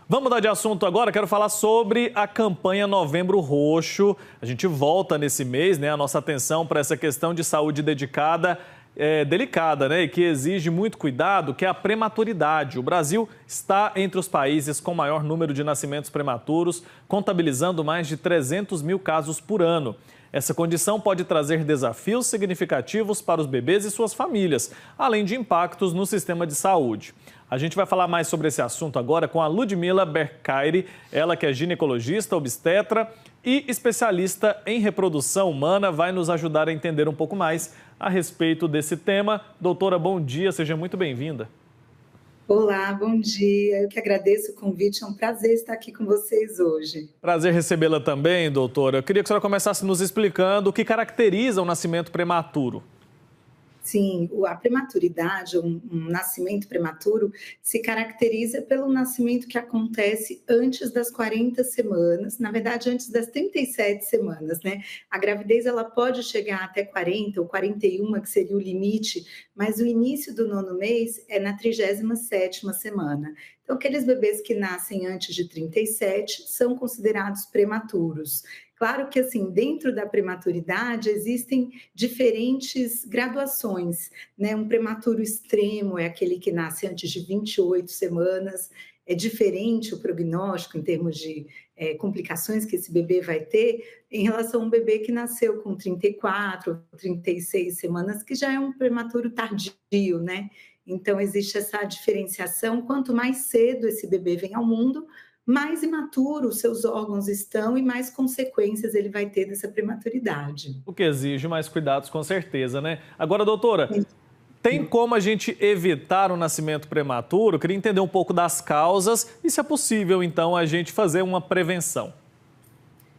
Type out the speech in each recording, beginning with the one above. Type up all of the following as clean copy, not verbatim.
Vamos mudar de assunto agora, quero falar sobre a campanha Novembro Roxo. A gente volta nesse mês, né, a nossa atenção para essa questão de saúde delicada, né, e que exige muito cuidado, que é a prematuridade. O Brasil está entre os países com maior número de nascimentos prematuros, contabilizando mais de 300 mil casos por ano. Essa condição pode trazer desafios significativos para os bebês e suas famílias, além de impactos no sistema de saúde. A gente vai falar mais sobre esse assunto agora com a Ludmila Bercaire, ela que é ginecologista, obstetra e especialista em reprodução humana, vai nos ajudar a entender um pouco mais a respeito desse tema. Doutora, bom dia, seja muito bem-vinda. Olá, bom dia. Eu que agradeço o convite, é um prazer estar aqui com vocês hoje. Prazer recebê-la também, doutora. Eu queria que a senhora começasse nos explicando o que caracteriza o nascimento prematuro. Sim, a prematuridade, um nascimento prematuro, se caracteriza pelo nascimento que acontece antes das 40 semanas, na verdade, antes das 37 semanas, né? A gravidez, ela pode chegar até 40 ou 41, que seria o limite, mas o início do nono mês é na 37ª semana. Então, aqueles bebês que nascem antes de 37 são considerados prematuros. Claro que, assim, dentro da prematuridade existem diferentes graduações, né? Um prematuro extremo é aquele que nasce antes de 28 semanas, é diferente o prognóstico em termos de complicações que esse bebê vai ter em relação a um bebê que nasceu com 34, 36 semanas, que já é um prematuro tardio, né? Então, existe essa diferenciação. Quanto mais cedo esse bebê vem ao mundo, mais imaturo os seus órgãos estão e mais consequências ele vai ter dessa prematuridade. O que exige mais cuidados, com certeza, né? Agora, doutora, tem como a gente evitar o nascimento prematuro? Eu queria entender um pouco das causas e, se é possível, então, a gente fazer uma prevenção.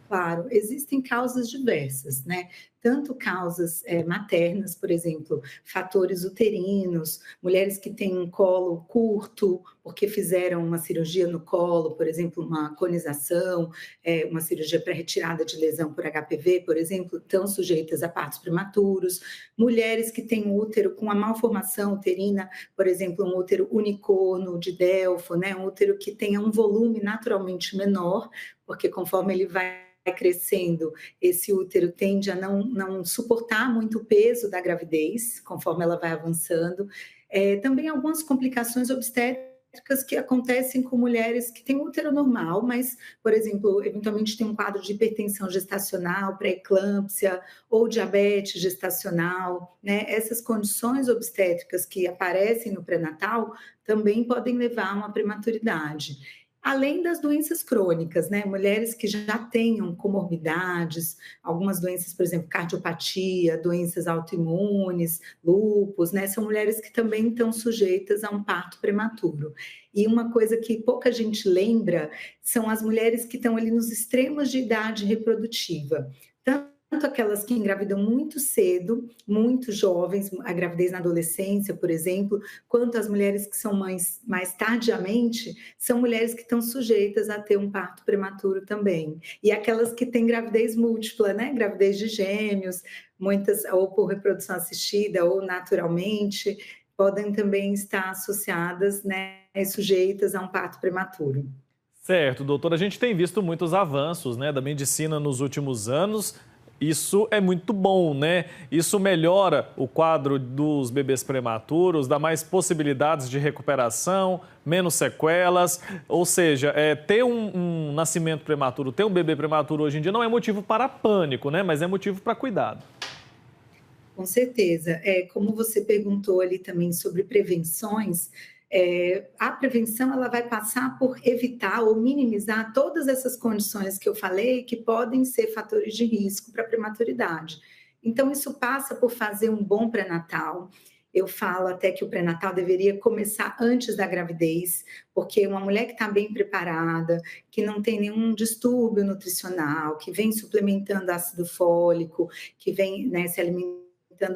Claro, existem causas diversas, né? Tanto causas maternas, por exemplo, fatores uterinos, mulheres que têm um colo curto, porque fizeram uma cirurgia no colo, por exemplo, uma conização, uma cirurgia para retirada de lesão por HPV, por exemplo, estão sujeitas a partos prematuros. Mulheres que têm útero com uma malformação uterina, por exemplo, um útero unicorno de Delfo, né? Um útero que tenha um volume naturalmente menor, porque conforme ele vai crescendo, esse útero tende a não suportar muito o peso da gravidez, conforme ela vai avançando. Também algumas complicações obstétricas que acontecem com mulheres que têm útero normal, mas, por exemplo, eventualmente tem um quadro de hipertensão gestacional, pré-eclâmpsia ou diabetes gestacional, né? Essas condições obstétricas que aparecem no pré-natal também podem levar a uma prematuridade. Além das doenças crônicas, né? Mulheres que já tenham comorbidades, algumas doenças, por exemplo, cardiopatia, doenças autoimunes, lúpus, né? São mulheres que também estão sujeitas a um parto prematuro. E uma coisa que pouca gente lembra são as mulheres que estão ali nos extremos de idade reprodutiva. Tanto aquelas que engravidam muito cedo, muito jovens, a gravidez na adolescência, por exemplo, quanto as mulheres que são mães mais tardiamente, são mulheres que estão sujeitas a ter um parto prematuro também. E aquelas que têm gravidez múltipla, né? Gravidez de gêmeos, muitas ou por reprodução assistida ou naturalmente, podem também estar associadas, né, e sujeitas a um parto prematuro. Certo, doutora, a gente tem visto muitos avanços, né, da medicina nos últimos anos. Isso é muito bom, né? Isso melhora o quadro dos bebês prematuros, dá mais possibilidades de recuperação, menos sequelas. Ou seja, ter um nascimento prematuro, ter um bebê prematuro hoje em dia não é motivo para pânico, né? Mas é motivo para cuidado. Com certeza. Como você perguntou ali também sobre prevenções, a prevenção ela vai passar por evitar ou minimizar todas essas condições que eu falei que podem ser fatores de risco para a prematuridade. Então, isso passa por fazer um bom pré-natal. Eu falo até que o pré-natal deveria começar antes da gravidez, porque uma mulher que está bem preparada, que não tem nenhum distúrbio nutricional, que vem suplementando ácido fólico, que vem, né, se alimentando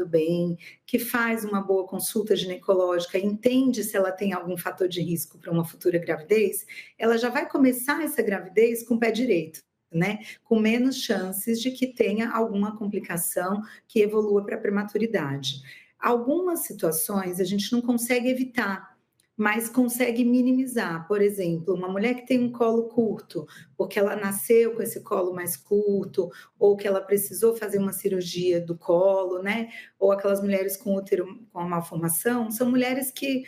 bem, que faz uma boa consulta ginecológica, entende se ela tem algum fator de risco para uma futura gravidez, ela já vai começar essa gravidez com o pé direito, né? Com menos chances de que tenha alguma complicação que evolua para a prematuridade. Algumas situações a gente não consegue evitar, mas consegue minimizar. Por exemplo, uma mulher que tem um colo curto, porque ela nasceu com esse colo mais curto, ou que ela precisou fazer uma cirurgia do colo, né? Ou aquelas mulheres com útero com a malformação, são mulheres que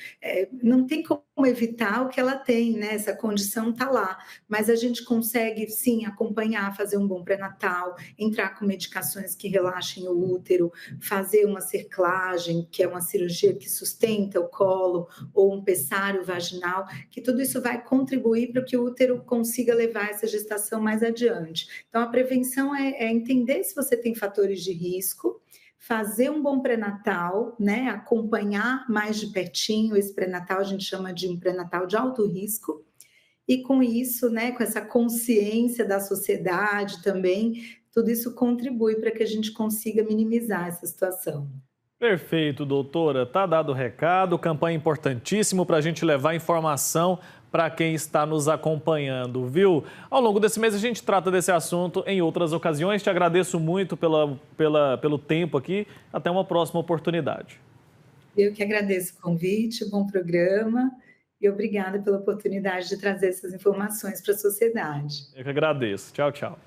não tem como evitar o que ela tem, né? Essa condição está lá, mas a gente consegue sim acompanhar, fazer um bom pré-natal, entrar com medicações que relaxem o útero, fazer uma cerclagem, que é uma cirurgia que sustenta o colo, ou um pessário vaginal, que tudo isso vai contribuir para que o útero consiga levar essa gestação mais adiante. Então, a prevenção é entender se você tem fatores de risco, fazer um bom pré-natal, né? Acompanhar mais de pertinho esse pré-natal, a gente chama de um pré-natal de alto risco, e com isso, né, com essa consciência da sociedade também, tudo isso contribui para que a gente consiga minimizar essa situação. Perfeito, doutora. Tá dado o recado, campanha importantíssimo para a gente levar informação para quem está nos acompanhando, viu? Ao longo desse mês a gente trata desse assunto em outras ocasiões. Te agradeço muito pelo tempo aqui. Até uma próxima oportunidade. Eu que agradeço o convite, bom programa, e obrigada pela oportunidade de trazer essas informações para a sociedade. Eu que agradeço. Tchau, tchau.